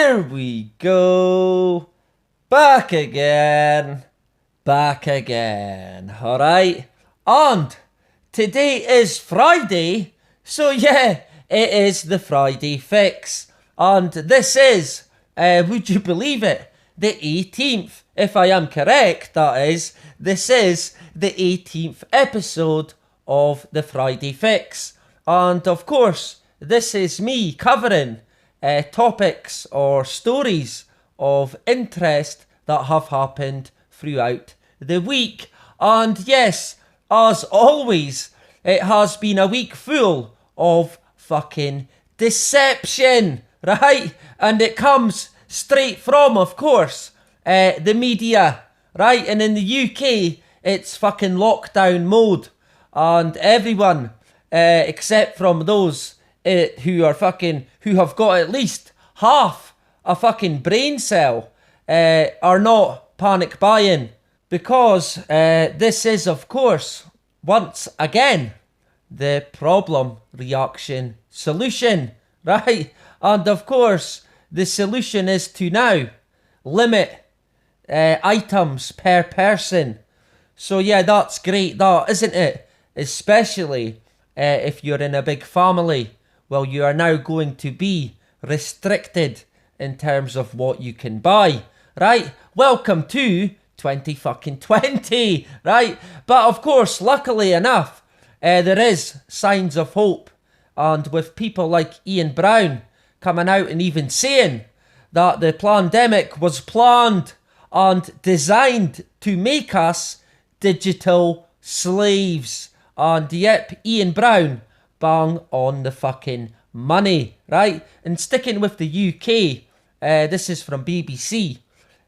Here we go. Back again. Back again. Alright? And today is Friday. So yeah, it is the Friday fix. And this is, would you believe it, the 18th. If I am correct, that is. This is the 18th episode of the Friday fix. And of course, this is me covering topics or stories of interest that have happened throughout the week. And yes, as always, it has been a week full of fucking deception, right? And it comes straight from, of course, the media, right? And in the UK, it's fucking lockdown mode. And everyone, except from those who have got at least half a fucking brain cell, are not panic buying. Because this is, of course, once again, the problem, reaction, solution, right? And of course, the solution is to now limit items per person. So yeah, that's great, that, isn't it? Especially if you're in a big family. Well, you are now going to be restricted in terms of what you can buy, right? Welcome to 2020, right? But of course, luckily enough, there is signs of hope. And with people like Ian Brown coming out and even saying that the pandemic was planned and designed to make us digital slaves. And yep, Ian Brown, bang on the fucking money, right? And sticking with the UK, this is from BBC,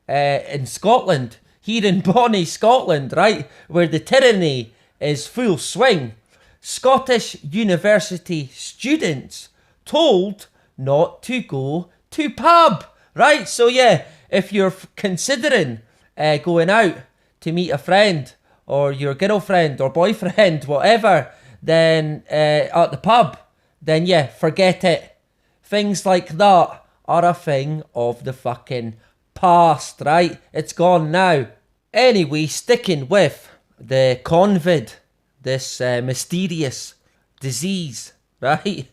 in Scotland, here in Bonnie, Scotland, right, where the tyranny is full swing, Scottish university students told not to go to pub, right? So yeah, if you're considering going out to meet a friend or your girlfriend or boyfriend, whatever, then at the pub, then yeah, forget it. Things like that are a thing of the fucking past, right? It's gone now. Anyway, sticking with the COVID, this mysterious disease, right?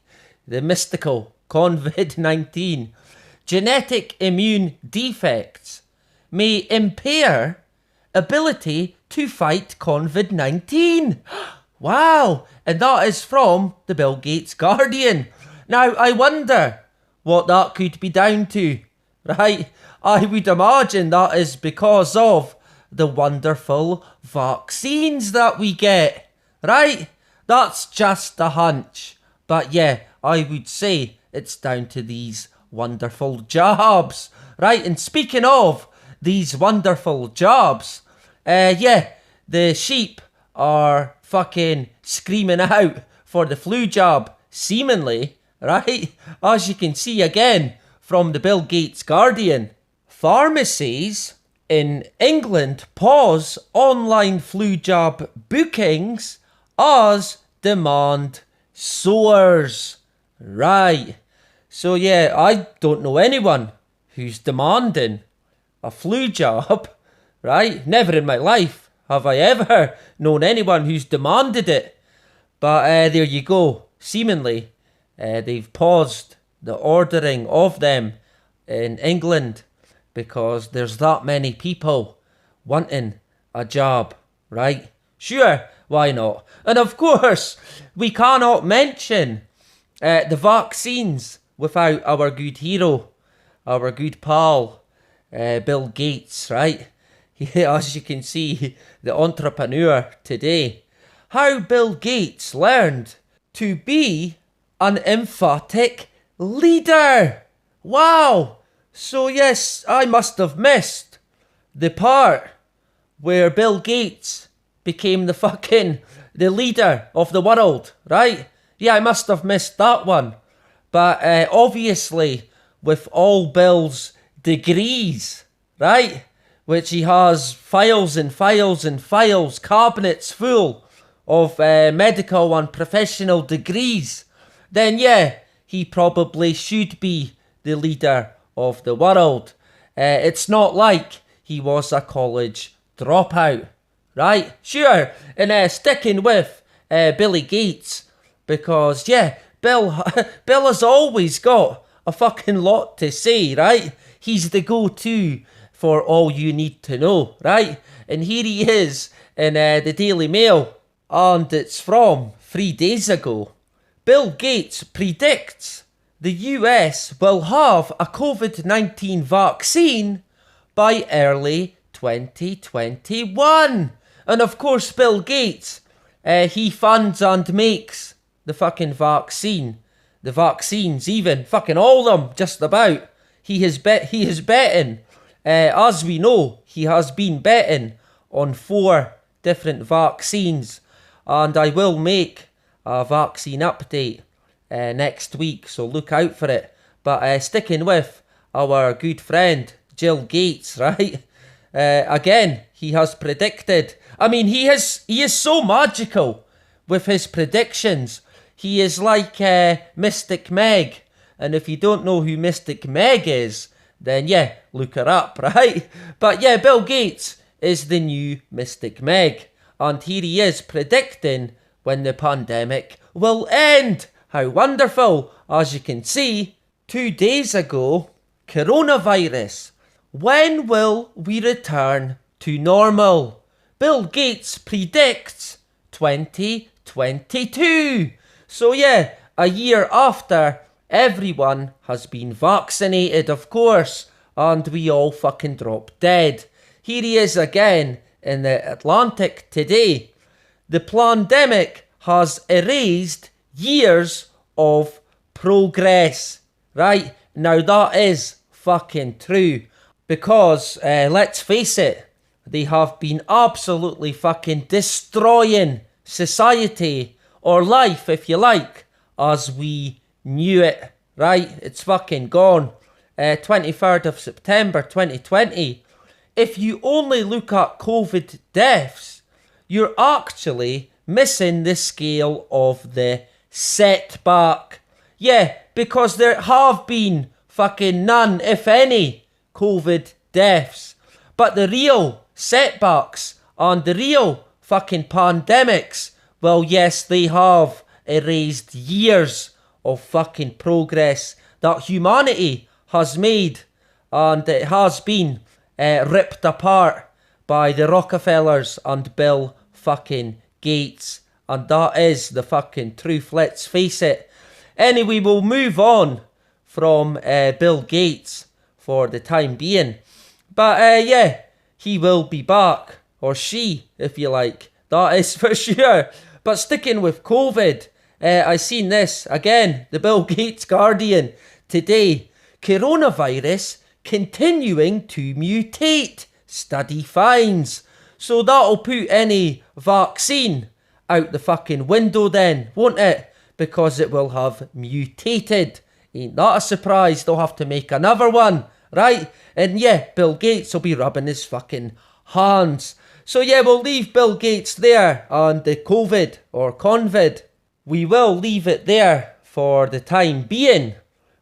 The mystical COVID-19. Genetic immune defects may impair ability to fight COVID-19. Wow, and that is from the Bill Gates Guardian. Now, I wonder what that could be down to, right? I would imagine that is because of the wonderful vaccines that we get, right? That's just a hunch. But yeah, I would say it's down to these wonderful jobs, right? And speaking of these wonderful jobs, yeah, the sheep are fucking screaming out for the flu jab, seemingly, right? As you can see again from the Bill Gates Guardian, pharmacies in England pause online flu jab bookings as demand soars. Right. So yeah, I don't know anyone who's demanding a flu jab, right? Never in my life have I ever known anyone who's demanded it. But there you go. Seemingly, they've paused the ordering of them in England because there's that many people wanting a job, right? Sure, why not? And of course, we cannot mention the vaccines without our good hero, our good pal, Bill Gates, right? As you can see, the entrepreneur today. How Bill Gates learned to be an emphatic leader. Wow! So yes, I must have missed the part where Bill Gates became the leader of the world, right? Yeah, I must have missed that one. But obviously, with all Bill's degrees, right? Which he has files and files and files, cabinets full of medical and professional degrees, then yeah, he probably should be the leader of the world. It's not like he was a college dropout, right? Sure, and sticking with Billy Gates, because yeah, Bill has always got a fucking lot to say, right? He's the go-to for all you need to know, right? And here he is in the Daily Mail, and it's from 3 days ago. Bill Gates predicts the US will have a COVID-19 vaccine by early 2021. And of course, Bill Gates, he funds and makes the fucking vaccine. The vaccines, even, fucking all of them, just about. He is betting, as we know, he has been betting on 4 different vaccines. And I will make a vaccine update next week, so look out for it. But sticking with our good friend Jill Gates, right? Again, he has predicted. I mean, he is so magical with his predictions. He is like Mystic Meg. And if you don't know who Mystic Meg is, then yeah, look her up, right? But yeah, Bill Gates is the new Mystic Meg. And here he is predicting when the pandemic will end. How wonderful. As you can see, 2 days ago, coronavirus. When will we return to normal? Bill Gates predicts 2022. So yeah, a year after everyone has been vaccinated, of course, and we all fucking drop dead. Here he is again in the Atlantic today. The pandemic has erased years of progress. Right? Now that is fucking true. Because, let's face it, they have been absolutely fucking destroying society, or life if you like, as we knew it. Right? It's fucking gone. 23rd of September 2020. If you only look at COVID deaths, you're actually missing the scale of the setback. Yeah, because there have been fucking none, if any, COVID deaths. But the real setbacks and the real fucking pandemics, well, yes, they have erased years of fucking progress that humanity has made, and it has been ripped apart by the Rockefellers and Bill fucking Gates. And that is the fucking truth, let's face it. Anyway, we'll move on from Bill Gates for the time being. But yeah, he will be back. Or she, if you like. That is for sure. But sticking with COVID, I seen this again, the Bill Gates Guardian today. Coronavirus continuing to mutate, study finds. So that'll put any vaccine out the fucking window then, won't it? Because it will have mutated. Ain't that a surprise? They'll have to make another one, right? And yeah, Bill Gates will be rubbing his fucking hands. So yeah, we'll leave Bill Gates there and the COVID or Convid. We will leave it there for the time being.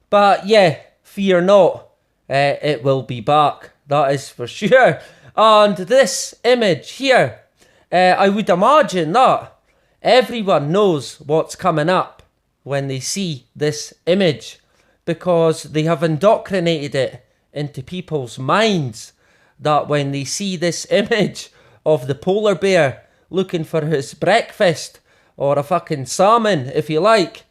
But yeah, fear not, it will be back. That is for sure. And this image here, I would imagine that everyone knows what's coming up when they see this image, because they have indoctrinated it into people's minds that when they see this image of the polar bear looking for his breakfast, or a fucking salmon if you like,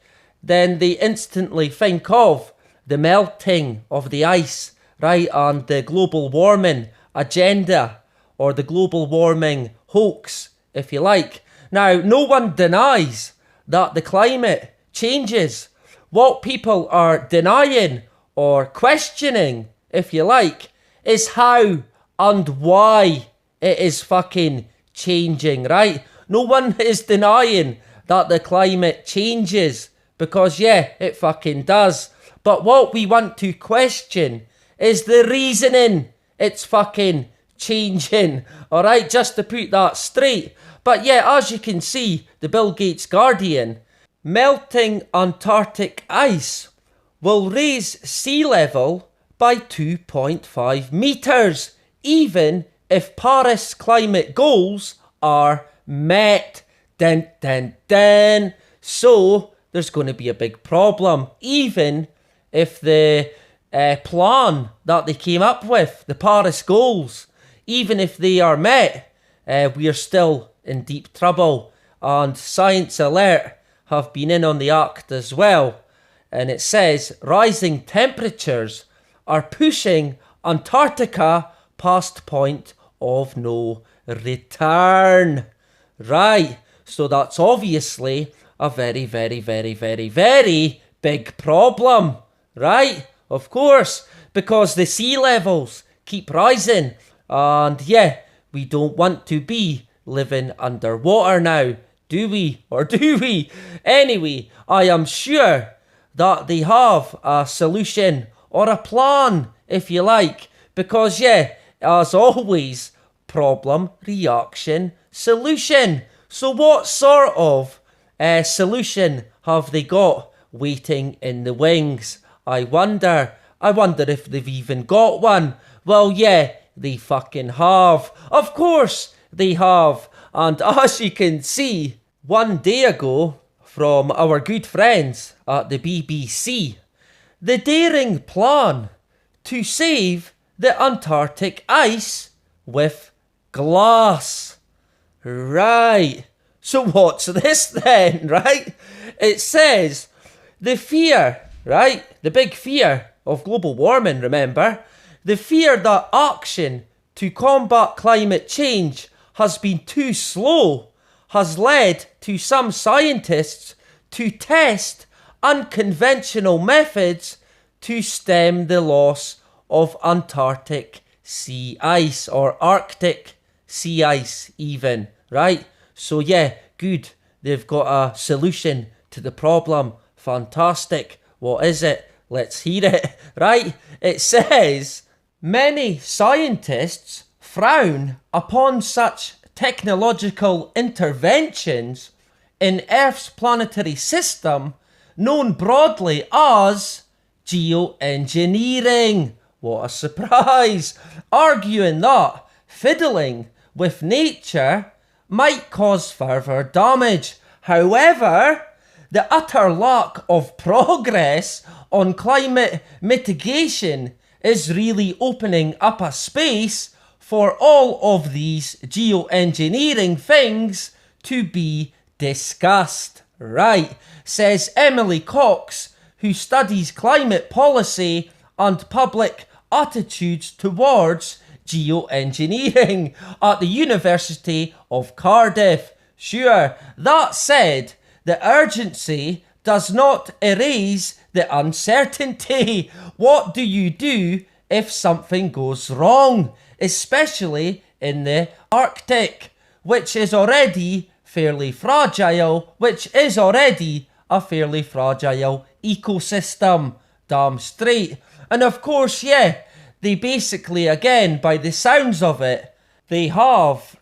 then they instantly think of the melting of the ice, right, and the global warming agenda, or the global warming hoax if you like. Now, no one denies that the climate changes. What people are denying or questioning, if you like, is how and why it is fucking changing, right? No one is denying that the climate changes, because yeah, it fucking does. But what we want to question is the reasoning it's fucking changing. Alright, just to put that straight. But yeah, as you can see, the Bill Gates Guardian, melting Antarctic ice will raise sea level by 2.5 meters, even if Paris climate goals are met. Dun, dun, dun. So there's going to be a big problem, even if the plan that they came up with, the Paris goals, even if they are met, we are still in deep trouble. And Science Alert have been in on the act as well. And it says rising temperatures are pushing Antarctica past point of no return. Right, so that's obviously a very, very, very, very, very big problem. Right, of course, because the sea levels keep rising. And yeah, we don't want to be living underwater now, do we? Or do we? Anyway, I am sure that they have a solution or a plan, if you like. Because yeah, as always, problem, reaction, solution. So what sort of solution have they got waiting in the wings? I wonder if they've even got one. Well, yeah, they fucking have. Of course they have. And as you can see, one day ago, from our good friends at the BBC, the daring plan to save the Antarctic ice with glass. Right. So what's this then, right? It says the fear, right? The big fear of global warming, remember? The fear that action to combat climate change has been too slow has led to some scientists to test unconventional methods to stem the loss of Antarctic sea ice, or Arctic sea ice even, right? So yeah, good. They've got a solution to the problem. Fantastic. What is it? Let's hear it, right? It says, many scientists frown upon such technological interventions in Earth's planetary system known broadly as geoengineering. What a surprise! Arguing that fiddling with nature might cause further damage. However, the utter lack of progress on climate mitigation is really opening up a space for all of these geoengineering things to be discussed. Right, says Emily Cox, who studies climate policy and public attitudes towards geoengineering at the University of Cardiff. Sure, that said, the urgency does not erase the uncertainty. What do you do if something goes wrong, especially in the Arctic, which is already fairly fragile, which is already a fairly fragile ecosystem? Damn straight. And of course, yeah, they basically, again, by the sounds of it, they have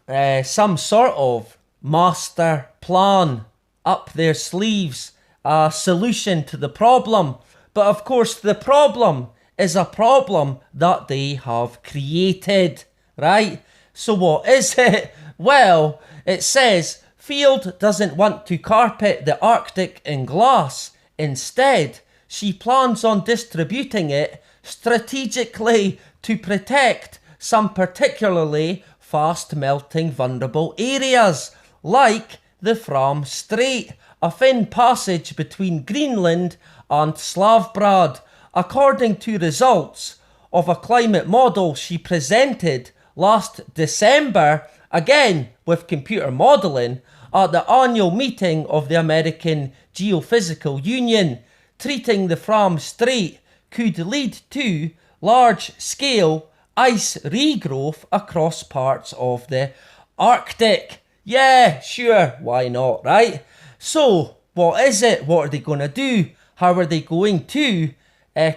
some sort of master plan up their sleeves, a solution to the problem. But of course, the problem is a problem that they have created, right? So what is it? Well, it says Field doesn't want to carpet the Arctic in glass. Instead, she plans on distributing it strategically to protect some particularly fast-melting vulnerable areas, like the Fram Strait, a thin passage between Greenland and Svalbard, according to results of a climate model she presented last December, again with computer modelling, at the annual meeting of the American Geophysical Union. Treating the Fram Strait could lead to large-scale ice regrowth across parts of the Arctic. Yeah, sure, why not, right? So, what is it? What are they going to do? How are they going to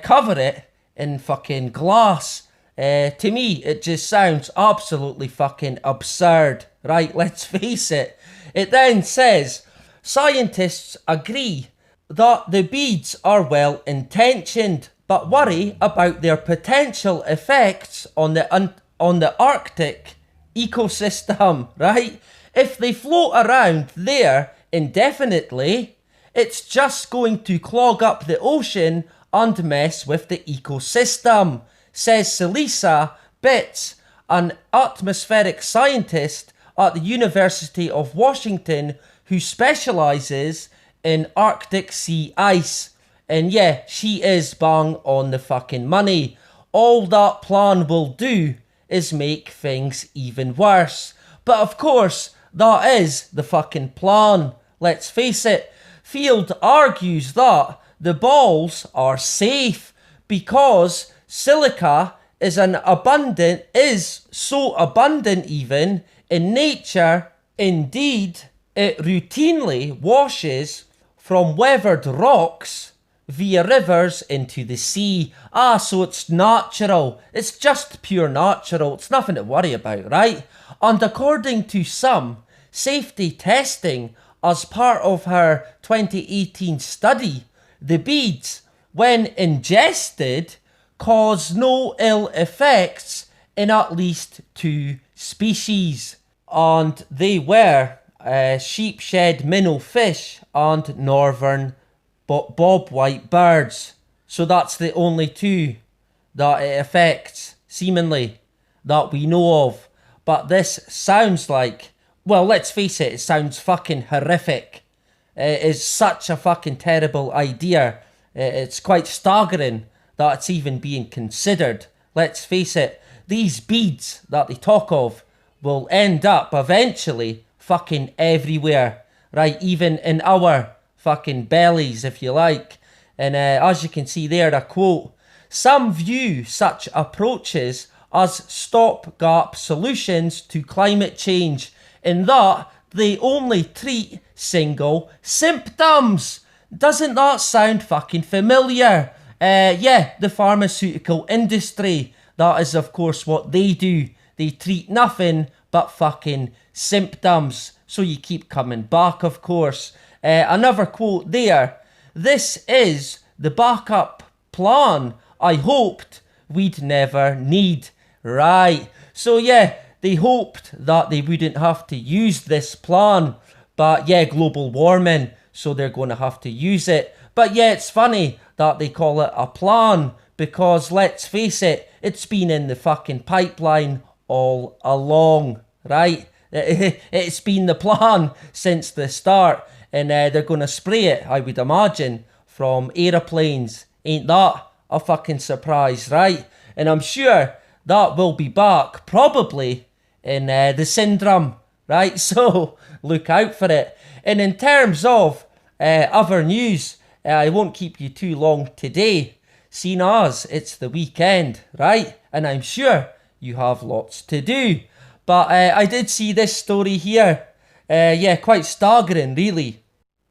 cover it in fucking glass? To me, it just sounds absolutely fucking absurd, right? Let's face it. It then says, scientists agree that the beads are well intentioned, but worry about their potential effects on the Arctic ecosystem, right? If they float around there indefinitely, it's just going to clog up the ocean and mess with the ecosystem, says Celisa Bitts, an atmospheric scientist at the University of Washington who specialises in Arctic sea ice. And yeah, she is bang on the fucking money. All that plan will do is make things even worse. But of course, that is the fucking plan. Let's face it. Field argues that the balls are safe because silica is so abundant even in nature. Indeed, it routinely washes from weathered rocks via rivers into the sea. So it's natural. It's just pure natural. It's nothing to worry about, right? And according to some, safety testing as part of her 2018 study, the beads, when ingested, cause no ill effects in at least 2 species. And they were sheepshead minnow fish and northern bobwhite birds. So that's the only 2 that it affects, seemingly, that we know of. But this sounds like, well, let's face it, it sounds fucking horrific. It is such a fucking terrible idea. It's quite staggering that it's even being considered. Let's face it, these beads that they talk of will end up eventually fucking everywhere, right? Even in our fucking bellies, if you like. And as you can see there, a quote, "Some view such approaches as stopgap solutions to climate change, in that they only treat single symptoms." Doesn't that sound fucking familiar? Yeah, the pharmaceutical industry. That is, of course, what they do. They treat nothing but fucking symptoms. So you keep coming back, of course. Another quote there. "This is the backup plan I hoped we'd never need." Right. So yeah, they hoped that they wouldn't have to use this plan. But yeah, global warming, so they're going to have to use it. But yeah, it's funny that they call it a plan, because let's face it, it's been in the fucking pipeline all along, right? It's been the plan since the start, and they're going to spray it, I would imagine, from aeroplanes. Ain't that a fucking surprise, right? And I'm sure that will be back probably in the syndrome, right? So look out for it. And in terms of other news, I won't keep you too long today, seeing as it's the weekend, right? And I'm sure you have lots to do. But I did see this story here. Yeah, quite staggering, really.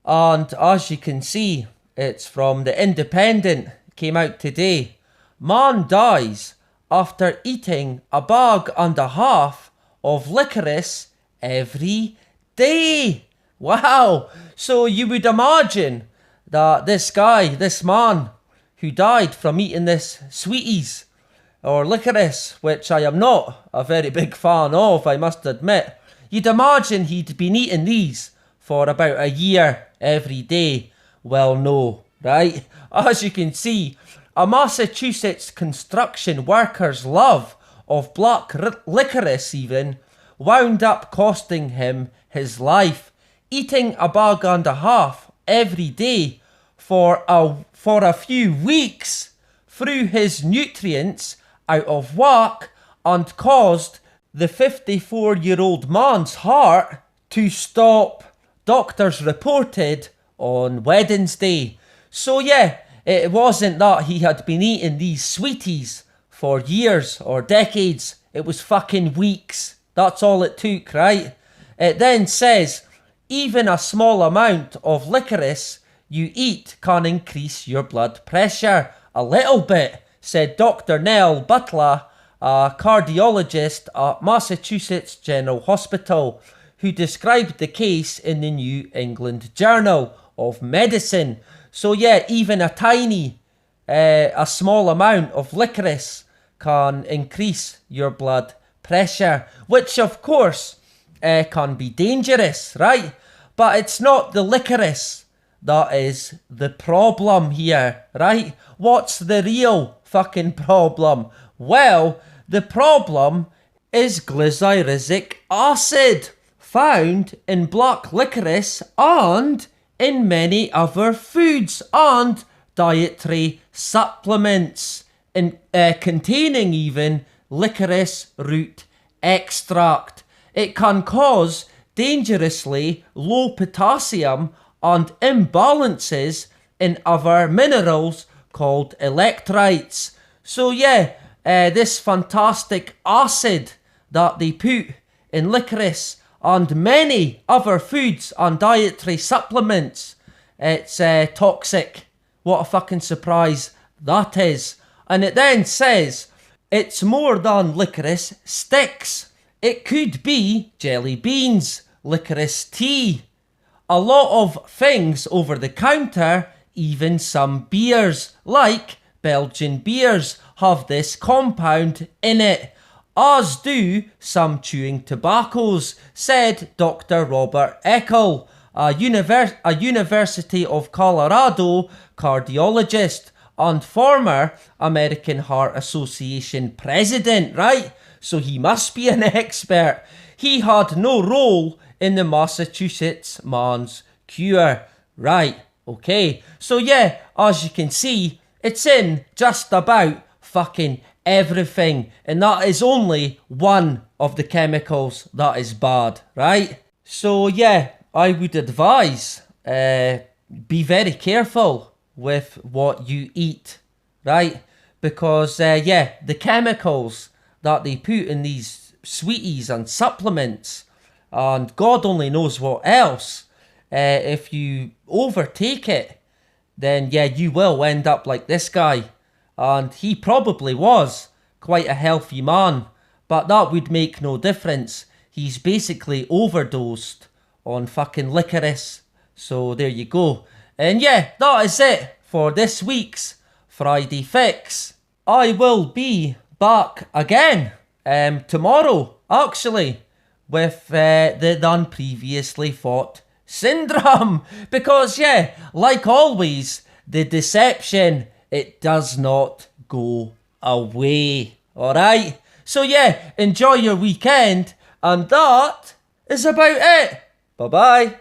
And as you can see, it's from The Independent. Came out today. "Man dies after eating a bag and a half of licorice every day." Wow. So you would imagine that this man who died from eating this sweeties or licorice, which I am not a very big fan of, I must admit, you'd imagine he'd been eating these for about a year every day. Well, no, right? As you can see, a Massachusetts construction worker's love of black licorice even wound up costing him his life. Eating a bag and a half every day for a few weeks threw his nutrients out of whack and caused the 54-year-old man's heart to stop, doctors reported on Wednesday. So yeah, it wasn't that he had been eating these sweeties for years or decades. It was fucking weeks. That's all it took, right? It then says, even a small amount of licorice you eat can increase your blood pressure a little bit, said Dr. Nell Butler, a cardiologist at Massachusetts General Hospital, who described the case in the New England Journal of Medicine. So yeah, even a tiny a small amount of licorice can increase your blood pressure, which of course can be dangerous, right? But it's not the licorice that is the problem here, right? What's the real fucking problem? Well, the problem is glycyrrhizic acid, found in black licorice and in many other foods and dietary supplements, containing even licorice root extract. It can cause dangerously low potassium and imbalances in other minerals called electrolytes. So yeah, this fantastic acid that they put in licorice and many other foods and dietary supplements, it's toxic. What a fucking surprise that is. And it then says it's more than licorice sticks. It could be jelly beans, licorice tea, a lot of things over the counter, even some beers, like Belgian beers, have this compound in it, as do some chewing tobaccos, said Dr. Robert Eckel, a University of Colorado cardiologist and former American Heart Association president, right? So he must be an expert. He had no role in the Massachusetts man's cure. Right, okay. So yeah, as you can see, it's in just about fucking everything. And that is only one of the chemicals that is bad, right? So yeah, I would advise, be very careful with what you eat, right? Because yeah, the chemicals that they put in these sweeties and supplements, and God only knows what else, if you overtake it, then yeah, you will end up like this guy. And he probably was quite a healthy man, but that would make no difference. He's basically overdosed on fucking licorice. So there you go. And yeah, that is it for this week's Friday Fix. I will be back again tomorrow, actually, with the None Previously Thought syndrome. Because yeah, like always, the deception, it does not go away. Alright? So yeah, enjoy your weekend, and that is about it. Bye bye.